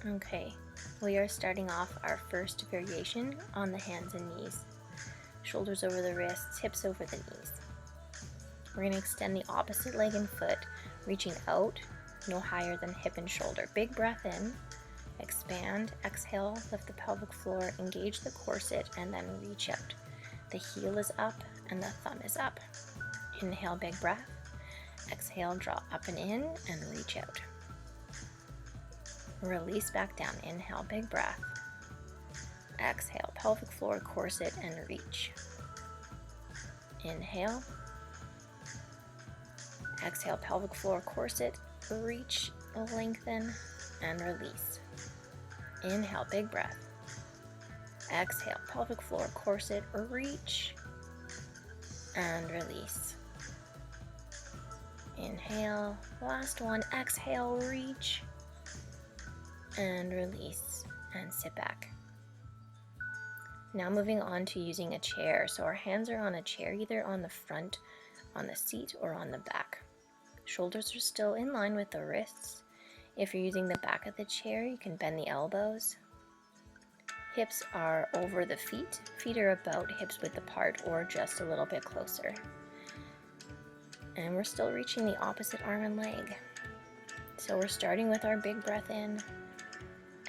Okay, we are starting off our first variation on the hands and knees. Shoulders over the wrists, hips over the knees. We're going to extend the opposite leg and foot, reaching out, no higher than hip and shoulder. Big breath in, expand, exhale, lift the pelvic floor, engage the corset, and then reach out. The heel is up and the thumb is up. Inhale, big breath. Exhale, draw up and in and reach out. Release back down. Inhale, big breath. Exhale, pelvic floor, corset, and reach. Inhale. Exhale, pelvic floor, corset, reach, lengthen, and release. Inhale, big breath. Exhale, pelvic floor, corset, reach, and release. Inhale, last one. Exhale, reach, and release, and sit back. Now moving on to using a chair. So our hands are on a chair, either on the front, on the seat, or on the back. Shoulders are still in line with the wrists. If you're using the back of the chair, you can bend the elbows. Hips are over the feet. Feet are about hips width apart or just a little bit closer. And we're still reaching the opposite arm and leg. So we're starting with our big breath in.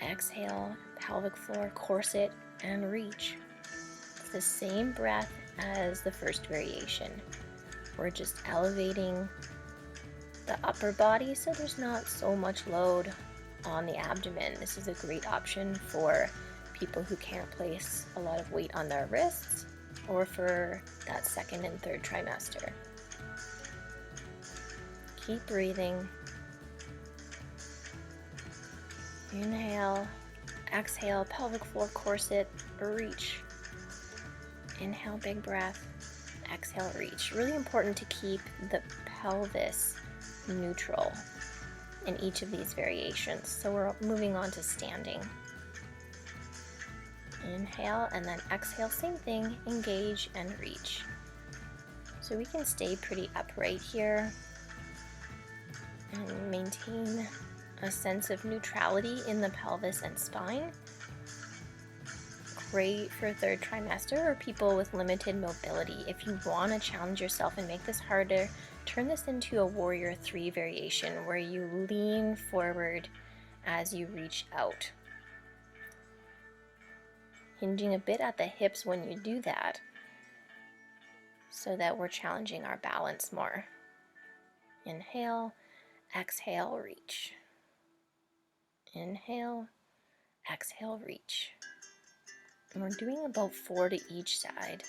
Exhale, pelvic floor, corset, and reach. It's the same breath as the first variation. We're just elevating the upper body so there's not so much load on the abdomen. This is a great option for people who can't place a lot of weight on their wrists or for that second and third trimester. Keep breathing. Inhale, exhale, pelvic floor, corset, reach. Inhale, big breath. Exhale, reach. Really important to keep the pelvis neutral in each of these variations. So we're moving on to standing. Inhale and then exhale, same thing, engage and reach. So we can stay pretty upright here and maintain a sense of neutrality in the pelvis and spine. Great for third trimester or people with limited mobility. If you want to challenge yourself and make this harder, turn this into a warrior 3 variation where you lean forward as you reach out. Hinging a bit at the hips when you do that so that we're challenging our balance more. Inhale, exhale, reach. Inhale, exhale, reach. And we're doing about 4 to each side.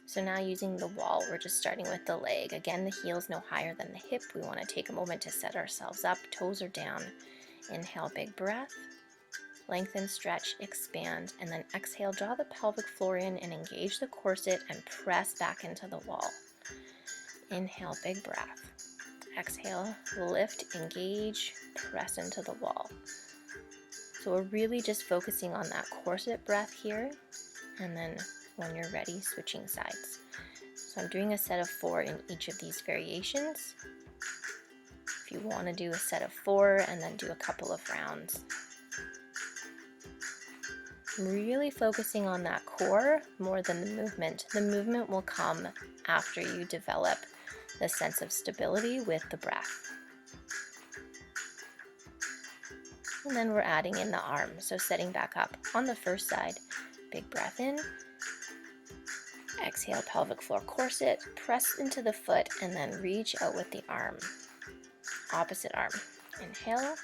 So now using the wall, we're just starting with the leg. Again, the heel's no higher than the hip. We want to take a moment to set ourselves up. Toes are down. Inhale, big breath. Lengthen, stretch, expand, and then exhale, draw the pelvic floor in and engage the corset and press back into the wall. Inhale, big breath. Exhale, lift, engage, press into the wall. So we're really just focusing on that corset breath here, and then when you're ready, switching sides. So I'm doing a set of 4 in each of these variations. If you want to do a set of 4 and then do a couple of rounds. I'm really focusing on that core more than the movement. The movement will come after you develop the sense of stability with the breath. And then we're adding in the arm. So setting back up on the first side, big breath in. Exhale, pelvic floor, corset, press into the foot, and then reach out with the arm. Opposite arm. Inhale,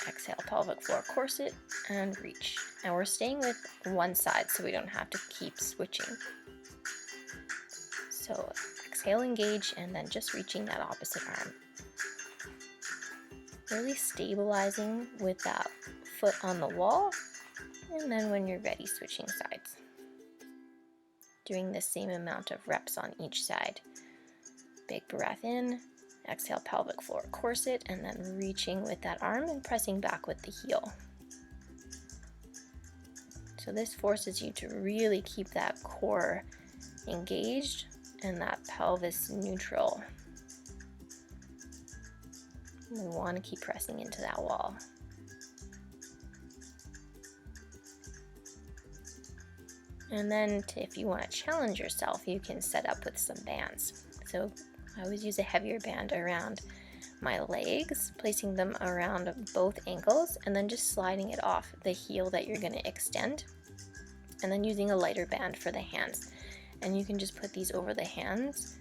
exhale, pelvic floor, corset, and reach. And we're staying with one side so we don't have to keep switching. So exhale, engage, and then just reaching that opposite arm. Really stabilizing with that foot on the wall, and then when you're ready, switching sides. Doing the same amount of reps on each side. Big breath in, exhale, pelvic floor, corset, and then reaching with that arm and pressing back with the heel. So this forces you to really keep that core engaged and that pelvis neutral. We want to keep pressing into that wall. And then if you want to challenge yourself, you can set up with some bands. So I always use a heavier band around my legs, placing them around both ankles, and then just sliding it off the heel that you're going to extend, and then using a lighter band for the hands. And you can just put these over the hands,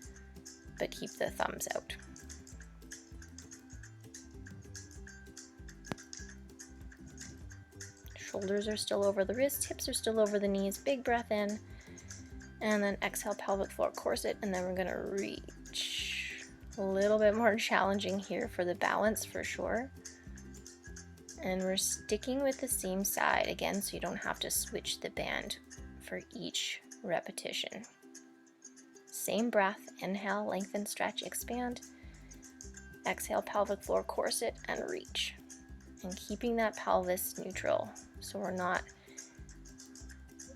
but keep the thumbs out. Shoulders are still over the wrists, hips are still over the knees. Big breath in, and then exhale, pelvic floor corset, and then we're going to reach. A little bit more challenging here for the balance for sure. And we're sticking with the same side again, so you don't have to switch the band for each repetition. Same breath, inhale, lengthen, stretch, expand. Exhale, pelvic floor corset, and reach. And keeping that pelvis neutral, so we're not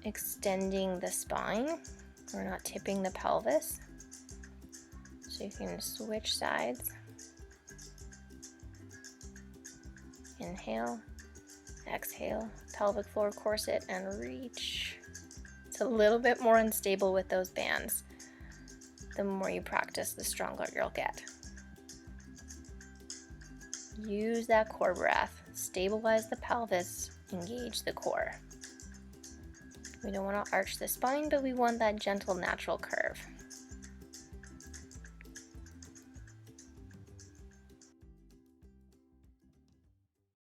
extending the spine, we're not tipping the pelvis. So you can switch sides. Inhale, exhale, pelvic floor corset, and reach. It's a little bit more unstable with those bands. The more you practice, the stronger you'll get. Use that core breath. Stabilize the pelvis, engage the core. We don't want to arch the spine, but we want that gentle, natural curve.